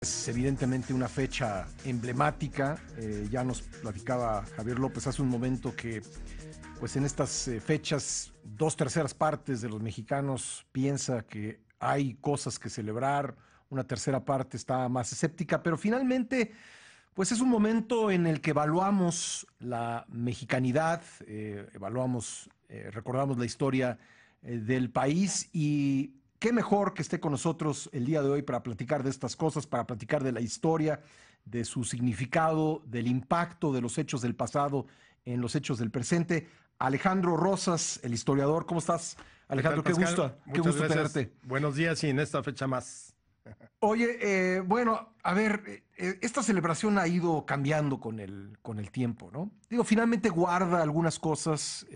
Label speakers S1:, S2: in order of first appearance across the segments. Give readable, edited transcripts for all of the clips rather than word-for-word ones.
S1: Es evidentemente una fecha emblemática. Ya nos platicaba Javier López hace un momento que pues en estas fechas 2/3 de los mexicanos piensa que hay cosas que celebrar, una tercera parte está más escéptica, pero finalmente pues es un momento en el que evaluamos la mexicanidad, recordamos la historia del país y qué mejor que esté con nosotros el día de hoy para platicar de estas cosas, para platicar de la historia, de su significado, del impacto de los hechos del pasado en los hechos del presente. Alejandro Rosas, el historiador, ¿cómo estás? Alejandro,
S2: ¿Qué tal, Pascal?
S1: qué gusto
S2: Gracias.
S1: tenerte.
S2: Buenos días y en esta fecha más.
S1: Oye, bueno, a ver, esta celebración ha ido cambiando con el tiempo, ¿no? Digo, finalmente guarda algunas cosas,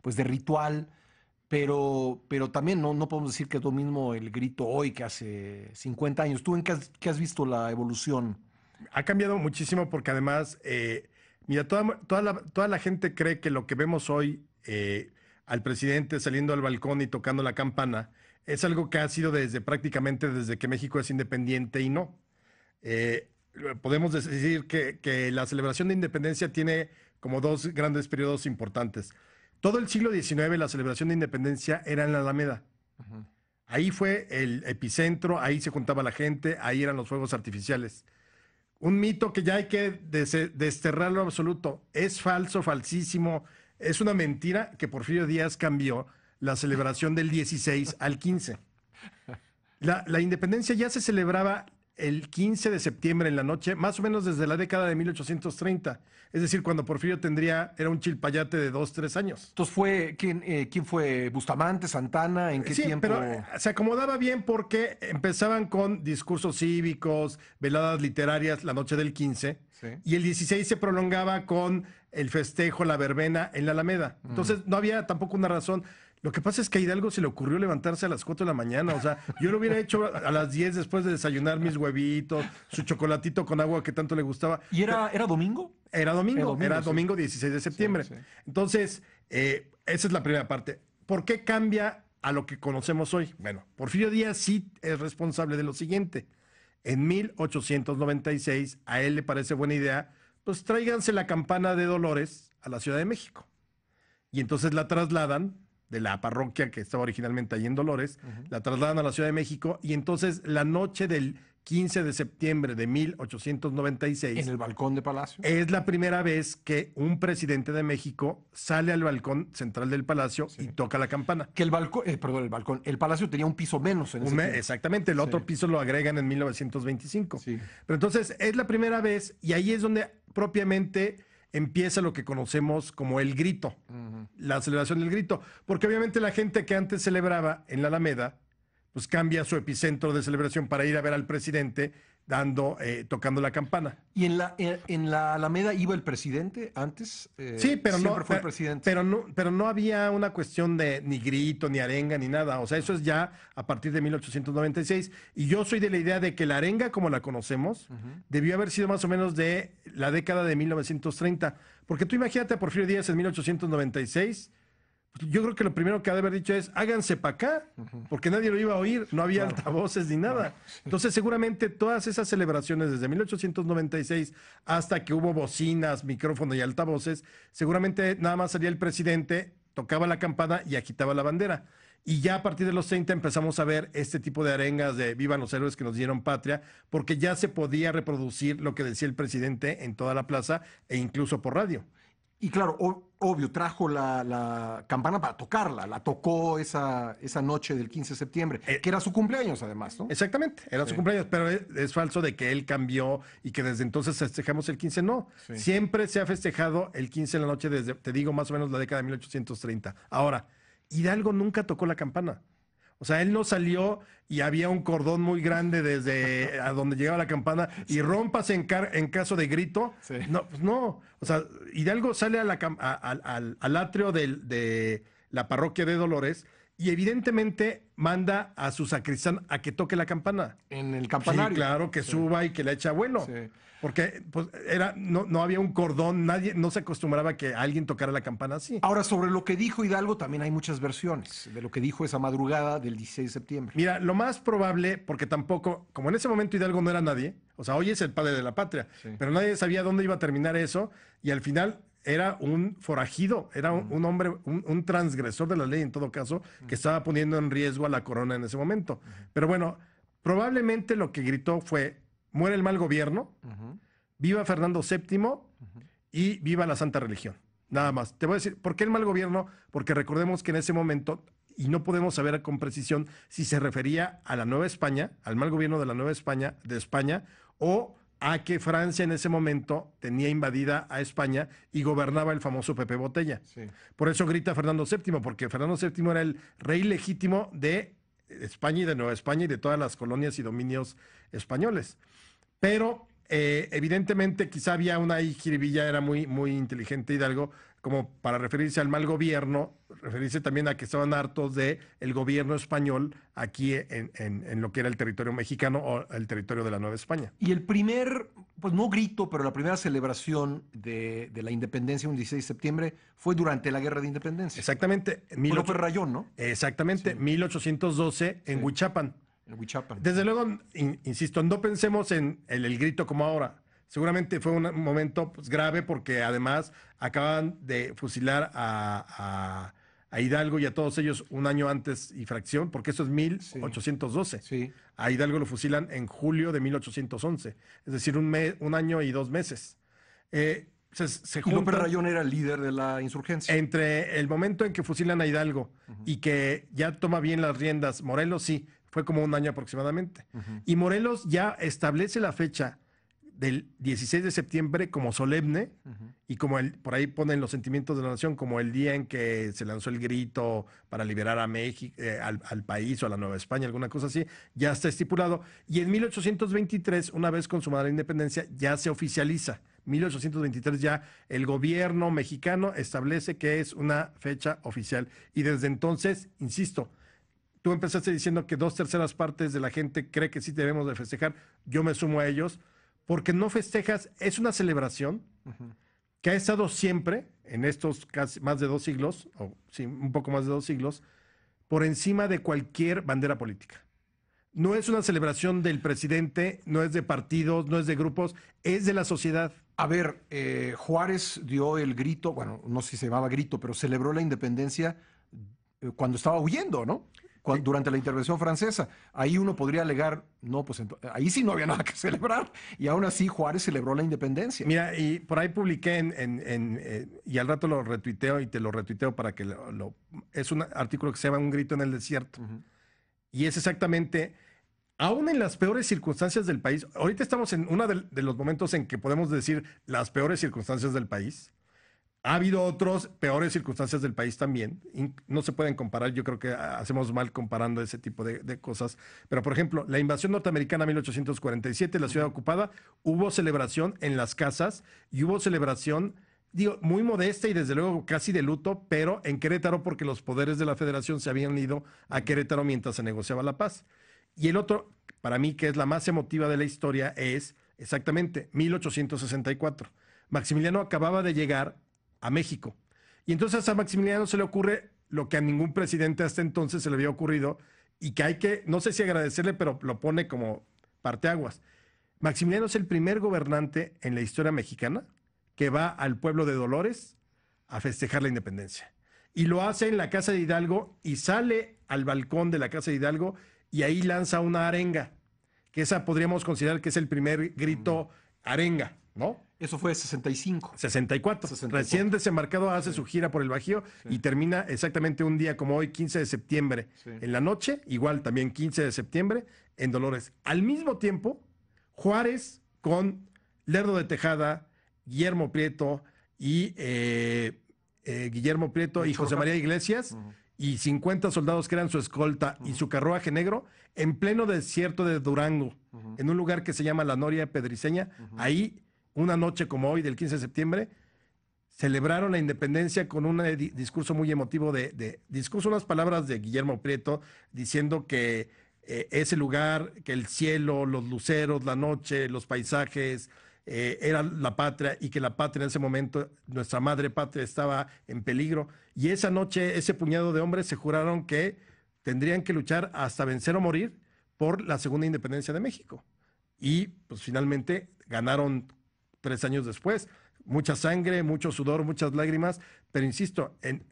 S1: pues de ritual, pero también no podemos decir que es lo mismo el grito hoy que hace 50 años. ¿Tú en qué has visto la evolución?
S2: Ha cambiado muchísimo porque además, mira, toda la gente cree que lo que vemos hoy, al presidente saliendo al balcón y tocando la campana, es algo que ha sido prácticamente desde que México es independiente y no. Eh, Podemos decir que la celebración de independencia tiene como dos grandes periodos importantes. Todo el siglo XIX, la celebración de independencia era en la Alameda.
S1: Ujú.
S2: Ahí fue el epicentro, ahí se juntaba la gente, ahí eran los fuegos artificiales. Un mito que ya hay que desterrarlo absoluto. Es falso, falsísimo. Es una mentira que Porfirio Díaz cambió la celebración del 16 al 15. La independencia ya se celebraba el 15 de septiembre en la noche, más o menos desde la década de 1830. Es decir, cuando Porfirio era un chilpayate de 2, 3 años.
S1: Entonces ¿quién fue? ¿Bustamante, Santana? ¿En qué
S2: Sí,
S1: tiempo?
S2: pero se acomodaba bien porque empezaban con discursos cívicos, veladas literarias la noche del 15,
S1: Sí.
S2: y el 16 se prolongaba con el festejo, la verbena en la Alameda. Entonces no había tampoco una razón. Lo que pasa es que a Hidalgo se le ocurrió levantarse a las 4 de la mañana. O sea, yo lo hubiera hecho a las 10 después de desayunar mis huevitos, su chocolatito con agua que tanto le gustaba.
S1: ¿Y era domingo?
S2: Era
S1: Sí.
S2: domingo 16 de septiembre.
S1: Sí.
S2: Entonces, esa es la primera parte. ¿Por qué cambia a lo que conocemos hoy? Bueno, Porfirio Díaz sí es responsable de lo siguiente. En 1896, a él le parece buena idea, pues tráiganse la campana de Dolores a la Ciudad de México. Y entonces la trasladan de la parroquia que estaba originalmente allí en Dolores, la trasladan a la Ciudad de México y entonces la noche del 15 de septiembre de 1896
S1: En el balcón de Palacio.
S2: es la primera vez que un presidente de México sale al balcón central del Palacio y toca la campana.
S1: Que el Palacio tenía un piso menos en ese tiempo.
S2: Exactamente, el otro
S1: Sí.
S2: piso lo agregan en 1925.
S1: Sí.
S2: Pero entonces es la primera vez y ahí es donde propiamente empieza lo que conocemos como el grito, la celebración del grito, porque obviamente la gente que antes celebraba en la Alameda, pues cambia su epicentro de celebración para ir a ver al presidente tocando la campana.
S1: ¿Y en la Alameda iba el presidente antes?
S2: Sí, pero
S1: siempre
S2: no,
S1: fue el presidente.
S2: pero no había una cuestión de ni grito, ni arenga, ni nada. O sea, eso es ya a partir de 1896. Y yo soy de la idea de que la arenga, como la conocemos, debió haber sido más o menos de la década de 1930. Porque tú imagínate a Porfirio Díaz en 1896. Yo creo que lo primero que ha de haber dicho es, háganse para acá, porque nadie lo iba a oír, no había altavoces ni nada. Entonces, seguramente todas esas celebraciones desde 1896 hasta que hubo bocinas, micrófono y altavoces, seguramente nada más salía el presidente, tocaba la campana y agitaba la bandera. Y ya a partir de los 30 empezamos a ver este tipo de arengas de vivan los héroes que nos dieron patria, porque ya se podía reproducir lo que decía el presidente en toda la plaza e incluso por radio.
S1: Y claro, obvio, trajo la campana para tocarla. La tocó esa noche del 15 de septiembre, que era su cumpleaños además, ¿no?
S2: Exactamente, era
S1: Sí.
S2: su cumpleaños, pero es falso de que él cambió y que desde entonces festejamos el 15, no.
S1: Sí.
S2: Siempre se ha festejado el 15 en la noche desde, te digo, más o menos la década de 1830. Ahora, Hidalgo nunca tocó la campana. O sea, él no salió y había un cordón muy grande desde a donde llegaba la campana y rómpase en caso de grito.
S1: Sí.
S2: No, pues no. O sea, Hidalgo sale al atrio de la parroquia de Dolores y evidentemente manda a su sacristán a que toque la campana.
S1: En el campanario.
S2: Sí, claro, que suba y que le eche vuelo.
S1: Sí.
S2: Porque pues, no había un cordón, nadie, no se acostumbraba a que alguien tocara la campana así.
S1: Ahora, sobre lo que dijo Hidalgo, también hay muchas versiones de lo que dijo esa madrugada del 16 de septiembre.
S2: Mira, lo más probable, porque tampoco, como en ese momento Hidalgo no era nadie, o sea, hoy es el padre de la patria,
S1: Sí.
S2: pero nadie sabía dónde iba a terminar eso, y al final era un forajido, era un hombre, un transgresor de la ley en todo caso, que estaba poniendo en riesgo a la corona en ese momento. Pero bueno, probablemente lo que gritó fue, muere el mal gobierno, viva Fernando VII y viva la santa religión. Nada más. Te voy a decir, ¿por qué el mal gobierno? Porque recordemos que en ese momento, y no podemos saber con precisión si se refería a la Nueva España, al mal gobierno de la Nueva España, o a que Francia en ese momento tenía invadida a España y gobernaba el famoso Pepe Botella.
S1: Sí.
S2: Por eso grita Fernando VII, porque Fernando VII era el rey legítimo de España y de Nueva España y de todas las colonias y dominios españoles. Pero evidentemente quizá había una jiribilla, era muy, muy inteligente Hidalgo, como para referirse al mal gobierno, referirse también a que estaban hartos del gobierno español aquí en lo que era el territorio mexicano o el territorio de la Nueva España.
S1: Y el primer, pues no grito, pero la primera celebración de la independencia un 16 de septiembre fue durante la Guerra de Independencia.
S2: Exactamente.
S1: Fue López Rayón, ¿no?
S2: Exactamente, 1812 en
S1: Sí.
S2: Huichapan.
S1: En Huichapan.
S2: Desde luego, insisto, no pensemos en el grito como ahora. Seguramente fue un momento pues, grave porque además acaban de fusilar a Hidalgo y a todos ellos un año antes y fracción, porque eso es 1812.
S1: Sí.
S2: A Hidalgo lo fusilan en julio de 1811, es decir, un año y 2 meses. Se
S1: Y López
S2: juntan
S1: Rayón era el líder de la insurgencia.
S2: entre el momento en que fusilan a Hidalgo y que ya toma bien las riendas Morelos, sí, fue como un año aproximadamente. Y Morelos ya establece la fecha del 16 de septiembre como solemne y como por ahí ponen los sentimientos de la nación, como el día en que se lanzó el grito para liberar a México, al país o a la Nueva España, alguna cosa así, ya está estipulado. Y en 1823, una vez consumada la independencia, ya se oficializa. 1823 ya el gobierno mexicano establece que es una fecha oficial. Y desde entonces, insisto, tú empezaste diciendo que 2/3 partes de la gente cree que sí debemos de festejar. Yo me sumo a ellos. Porque no festejas, es una celebración que ha estado siempre, en estos casi más de 2 siglos, o sí, un poco más de 2 siglos, por encima de cualquier bandera política. No es una celebración del presidente, no es de partidos, no es de grupos, es de la sociedad.
S1: A ver, Juárez dio el grito, bueno, no sé si se llamaba grito, pero celebró la independencia cuando estaba huyendo, ¿no? Durante la intervención francesa. Ahí uno podría alegar, no, pues ahí sí no había nada que celebrar. Y aún así Juárez celebró la independencia.
S2: Mira, y por ahí publiqué y al rato lo retuiteo y te lo retuiteo para que es un artículo que se llama Un grito en el desierto. Y es exactamente, aún en las peores circunstancias del país, ahorita estamos en uno de los momentos en que podemos decir las peores circunstancias del país. Ha habido otros peores circunstancias del país también. No se pueden comparar. Yo creo que hacemos mal comparando ese tipo de cosas. Pero, por ejemplo, la invasión norteamericana en 1847, la ciudad ocupada, hubo celebración en las casas y hubo celebración, digo, muy modesta y desde luego casi de luto, pero en Querétaro porque los poderes de la federación se habían ido a Querétaro mientras se negociaba la paz. Y el otro, para mí, que es la más emotiva de la historia, es exactamente 1864. Maximiliano acababa de llegar a México. Y entonces a Maximiliano se le ocurre lo que a ningún presidente hasta entonces se le había ocurrido y que hay que, no sé si agradecerle, pero lo pone como parteaguas. Maximiliano es el primer gobernante en la historia mexicana que va al pueblo de Dolores a festejar la independencia. Y lo hace en la Casa de Hidalgo y sale al balcón de la Casa de Hidalgo y ahí lanza una arenga, que esa podríamos considerar que es el primer grito arenga, ¿no?
S1: Eso fue 65.
S2: 64. Recién desembarcado hace su gira por el Bajío y termina exactamente un día como hoy, 15 de septiembre, en la noche, igual también 15 de septiembre, en Dolores. Al mismo tiempo, Juárez con Lerdo de Tejada, Guillermo Prieto y José María Iglesias y 50 soldados que eran su escolta y su carruaje negro en pleno desierto de Durango, en un lugar que se llama La Noria Pedriceña. Ahí, una noche como hoy, del 15 de septiembre, celebraron la independencia con un discurso muy emotivo discurso, unas palabras de Guillermo Prieto diciendo que ese lugar, que el cielo, los luceros, la noche, los paisajes, era la patria y que la patria en ese momento, nuestra madre patria, estaba en peligro. Y esa noche, ese puñado de hombres se juraron que tendrían que luchar hasta vencer o morir por la segunda independencia de México. Y pues finalmente ganaron 3 años después. Mucha sangre, mucho sudor, muchas lágrimas, pero insisto, en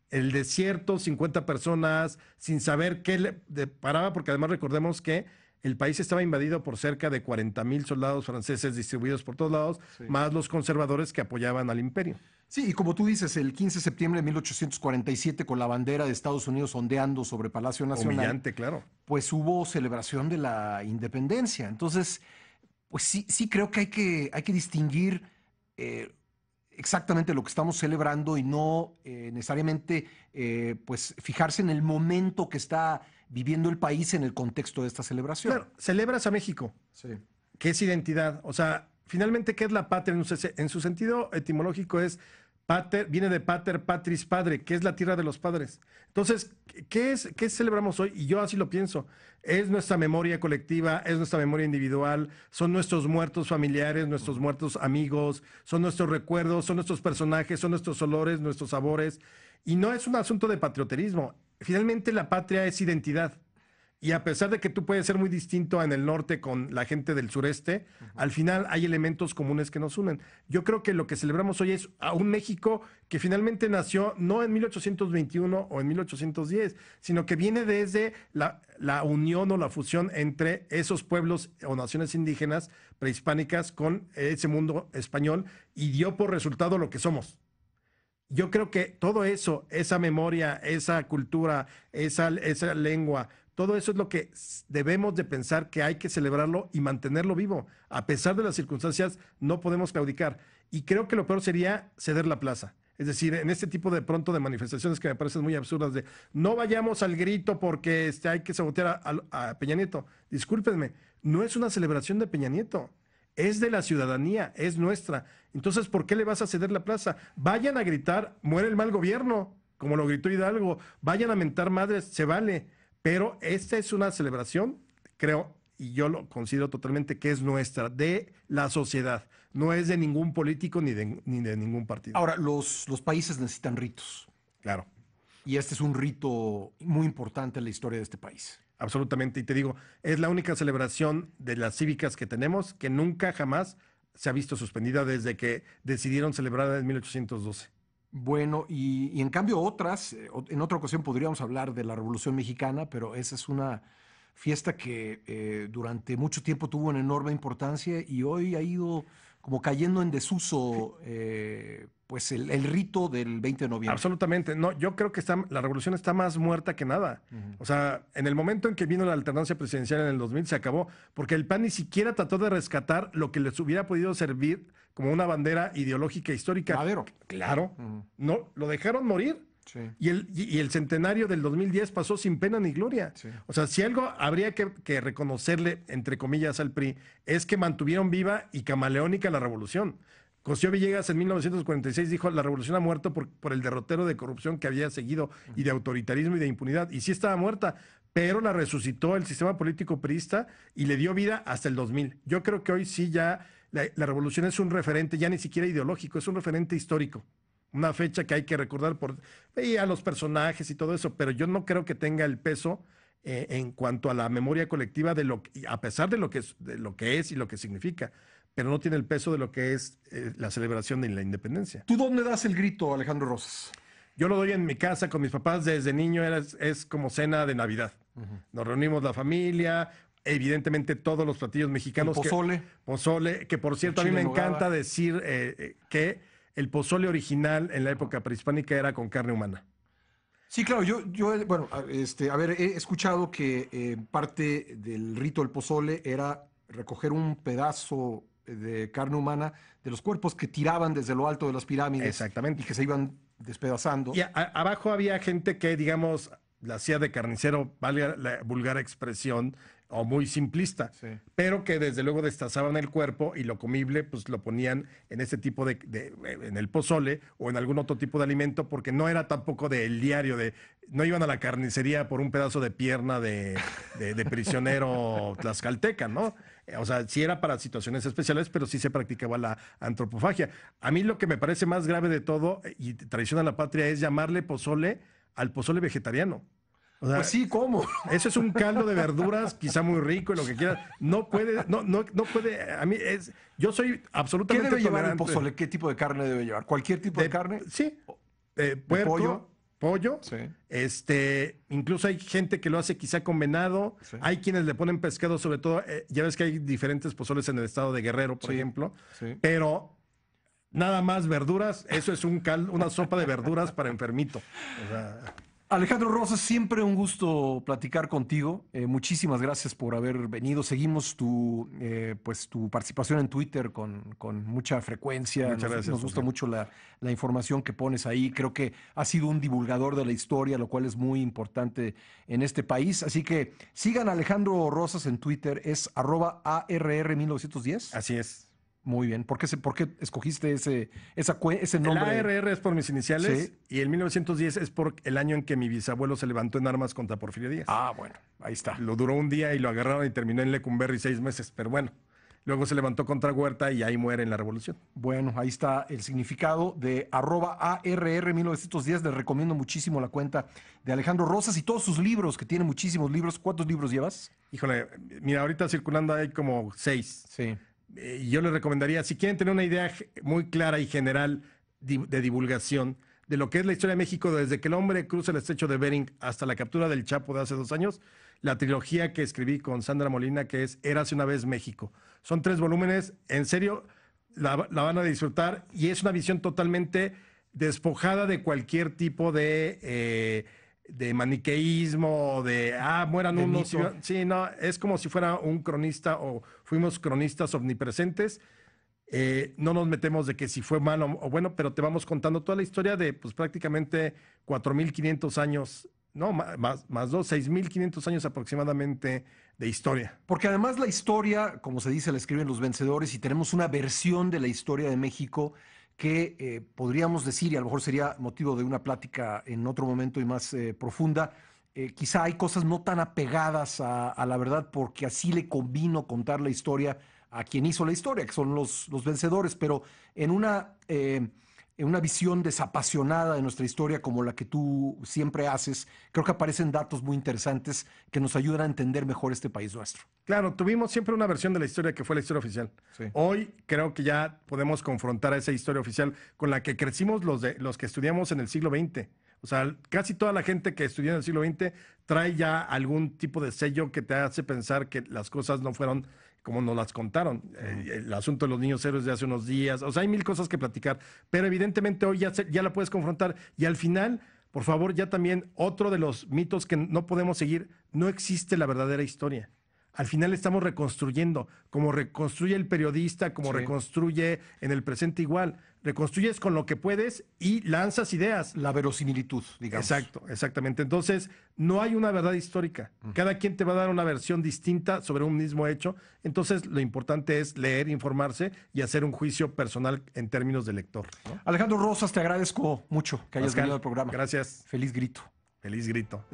S2: el desierto, 50 personas, sin saber qué le paraba, porque además recordemos que el país estaba invadido por cerca de 40,000 soldados franceses distribuidos por todos lados, sí, más los conservadores que apoyaban al imperio.
S1: Sí, y como tú dices, el 15 de septiembre de 1847, con la bandera de Estados Unidos ondeando sobre Palacio Nacional.
S2: Humillante, claro.
S1: Pues hubo celebración de la independencia. Entonces, pues sí creo que hay que distinguir exactamente lo que estamos celebrando y no necesariamente pues fijarse en el momento que está viviendo el país en el contexto de esta celebración.
S2: Claro, celebras a México, sí, que es identidad. O sea, finalmente, ¿qué es la patria? En su sentido etimológico es pater, viene de pater, patris, padre, que es la tierra de los padres. Entonces, ¿qué celebramos hoy? Y yo así lo pienso. Es nuestra memoria colectiva, es nuestra memoria individual, son nuestros muertos familiares, nuestros muertos amigos, son nuestros recuerdos, son nuestros personajes, son nuestros olores, nuestros sabores. Y no es un asunto de patrioterismo. Finalmente, la patria es identidad. Y a pesar de que tú puedes ser muy distinto en el norte con la gente del sureste, al final hay elementos comunes que nos unen. Yo creo que lo que celebramos hoy es a un México que finalmente nació no en 1821 o en 1810, sino que viene desde la unión o la fusión entre esos pueblos o naciones indígenas prehispánicas con ese mundo español y dio por resultado lo que somos. Yo creo que todo eso, esa memoria, esa cultura, esa lengua, todo eso es lo que debemos de pensar que hay que celebrarlo y mantenerlo vivo. A pesar de las circunstancias, no podemos claudicar. Y creo que lo peor sería ceder la plaza. Es decir, en este tipo de pronto de manifestaciones que me parecen muy absurdas de no vayamos al grito porque hay que sabotear a Peña Nieto. Discúlpenme, no es una celebración de Peña Nieto. Es de la ciudadanía, es nuestra. Entonces, ¿por qué le vas a ceder la plaza? Vayan a gritar, muere el mal gobierno, como lo gritó Hidalgo. Vayan a mentar madres, se vale. Pero esta es una celebración, creo, y yo lo considero totalmente que es nuestra, de la sociedad. No es de ningún político ni de ningún partido.
S1: Ahora, los países necesitan ritos.
S2: Claro.
S1: Y este es un rito muy importante en la historia de este país.
S2: Absolutamente. Y te digo, es la única celebración de las cívicas que tenemos que nunca jamás se ha visto suspendida desde que decidieron celebrar en 1812.
S1: Bueno, y en cambio otras, en otra ocasión podríamos hablar de la Revolución Mexicana, pero esa es una fiesta que durante mucho tiempo tuvo una enorme importancia y hoy ha ido como cayendo en desuso pues el rito del 20 de noviembre.
S2: Absolutamente. No, yo creo que la revolución está más muerta que nada. O sea, en el momento en que vino la alternancia presidencial en el 2000 se acabó, porque el PAN ni siquiera trató de rescatar lo que les hubiera podido servir como una bandera ideológica histórica.
S1: Madero.
S2: Claro. No, lo dejaron morir. Sí. Y el centenario del 2010 pasó sin pena ni gloria. Sí. O sea, si algo habría que reconocerle, entre comillas, al PRI, es que mantuvieron viva y camaleónica la revolución. Cosío Villegas en 1946 dijo: la revolución ha muerto por el derrotero de corrupción que había seguido y de autoritarismo y de impunidad. Y sí estaba muerta, pero la resucitó el sistema político priista y le dio vida hasta el 2000. Yo creo que hoy sí ya la revolución es un referente, ya ni siquiera ideológico, es un referente histórico. Una fecha que hay que recordar a los personajes y todo eso, pero yo no creo que tenga el peso en cuanto a la memoria colectiva a pesar de lo que es y lo que significa, pero no tiene el peso de lo que es la celebración de la independencia.
S1: ¿Tú dónde das el grito, Alejandro Rosas?
S2: Yo lo doy en mi casa con mis papás desde niño, es como cena de Navidad. Nos reunimos la familia, evidentemente todos los platillos mexicanos.
S1: El pozole.
S2: Pozole, que por cierto a mí me encanta decir que el pozole original en la época prehispánica era con carne humana.
S1: Sí, claro, bueno, he escuchado que parte del rito del pozole era recoger un pedazo de carne humana de los cuerpos que tiraban desde lo alto de las pirámides.
S2: Exactamente.
S1: Y que se iban despedazando.
S2: Y abajo había gente que, digamos, la hacía de carnicero, valga la vulgar expresión, o muy simplista,
S1: Sí.
S2: pero que desde luego destazaban el cuerpo y lo comible pues lo ponían en ese tipo en el pozole o en algún otro tipo de alimento, porque no era tampoco del diario, no iban a la carnicería por un pedazo de pierna de prisionero tlaxcalteca, ¿no? O sea, sí era para situaciones especiales, pero sí se practicaba la antropofagia. A mí lo que me parece más grave de todo, y traición a la patria, es llamarle pozole al pozole vegetariano. O sea,
S1: Pues sí, ¿cómo?
S2: eso es un caldo de verduras, quizá muy rico y lo que quieras. No puede, no puede. A mí yo soy
S1: ¿Qué
S2: absolutamente
S1: debe llevar el
S2: tolerante.
S1: pozole? ¿Qué tipo de carne debe llevar? ¿Cualquier tipo de carne?
S2: Sí. Puerco, pollo.
S1: Sí.
S2: Incluso hay gente que lo hace quizá con venado.
S1: Sí.
S2: Hay quienes le ponen pescado, sobre todo. Ya ves que hay diferentes pozoles en el estado de Guerrero, por
S1: Sí,
S2: ejemplo.
S1: sí.
S2: Pero nada más verduras, eso es una sopa de verduras para enfermito. O sea,
S1: Alejandro Rosas, siempre un gusto platicar contigo. Muchísimas gracias por haber venido. Seguimos pues, tu participación en Twitter con mucha frecuencia.
S2: Muchas gracias,
S1: Nos gusta
S2: Jorge.
S1: mucho la información que pones ahí. Creo que has sido un divulgador de la historia, lo cual es muy importante en este país. Así que sigan a Alejandro Rosas en Twitter. Es @ARR1910.
S2: así es.
S1: Muy bien. ¿Por qué escogiste ese
S2: El
S1: nombre?
S2: ARR es por mis iniciales
S1: Sí.
S2: y el 1910 es por el año en que mi bisabuelo se levantó en armas contra Porfirio Díaz.
S1: Ah, bueno, ahí está.
S2: Lo duró un día y lo agarraron y terminó en Lecumberri 6 meses, pero bueno. Luego se levantó contra Huerta y ahí muere en la revolución.
S1: Bueno, ahí está el significado de @ARR1910. Les recomiendo muchísimo la cuenta de Alejandro Rosas y todos sus libros, que tiene muchísimos libros. ¿Cuántos libros llevas?
S2: Híjole, mira, ahorita circulando hay como 6.
S1: Sí.
S2: Yo les recomendaría, si quieren tener una idea muy clara y general de divulgación de lo que es la historia de México desde que el hombre cruza el estrecho de Bering hasta la captura del Chapo de hace 2 años, la trilogía que escribí con Sandra Molina, que es Érase una vez México. Son 3 volúmenes, en serio, la van a disfrutar y es una visión totalmente despojada de cualquier tipo de maniqueísmo, mueran
S1: De
S2: unos.
S1: mito.
S2: Sí, no, es como si fuera un cronista o fuimos cronistas omnipresentes. No nos metemos de que si fue malo o bueno, pero te vamos contando toda la historia de pues prácticamente 4.500 años, no, más 6.500 años aproximadamente de historia.
S1: Porque además la historia, como se dice, la escriben los vencedores y tenemos una versión de la historia de México que podríamos decir, y a lo mejor sería motivo de una plática en otro momento y más profunda, quizá hay cosas no tan apegadas a la verdad porque así le convino contar la historia a quien hizo la historia, que son los vencedores, pero en una visión desapasionada de nuestra historia como la que tú siempre haces, creo que aparecen datos muy interesantes que nos ayudan a entender mejor este país nuestro.
S2: Claro, tuvimos siempre una versión de la historia que fue la historia oficial.
S1: Sí.
S2: Hoy creo que ya podemos confrontar a esa historia oficial con la que crecimos los que estudiamos en el siglo XX. O sea, casi toda la gente que estudió en el siglo XX trae ya algún tipo de sello que te hace pensar que las cosas no fueron como nos las contaron. El asunto de los niños héroes de hace unos días. O sea, hay 1000 cosas que platicar. Pero evidentemente hoy ya la puedes confrontar. Y al final, por favor, ya también otro de los mitos que no podemos seguir, no existe la verdadera historia. Al final estamos reconstruyendo, como reconstruye el periodista, como
S1: Sí.
S2: reconstruye en el presente igual. Reconstruyes con lo que puedes y lanzas ideas.
S1: La verosimilitud, digamos.
S2: Exacto, exactamente. Entonces, no hay una verdad histórica. Cada quien te va a dar una versión distinta sobre un mismo hecho. Entonces, lo importante es leer, informarse y hacer un juicio personal en términos de lector, ¿no?
S1: Alejandro Rosas, te agradezco mucho que hayas
S2: Pascal,
S1: venido al programa.
S2: gracias.
S1: Feliz grito.
S2: Feliz grito.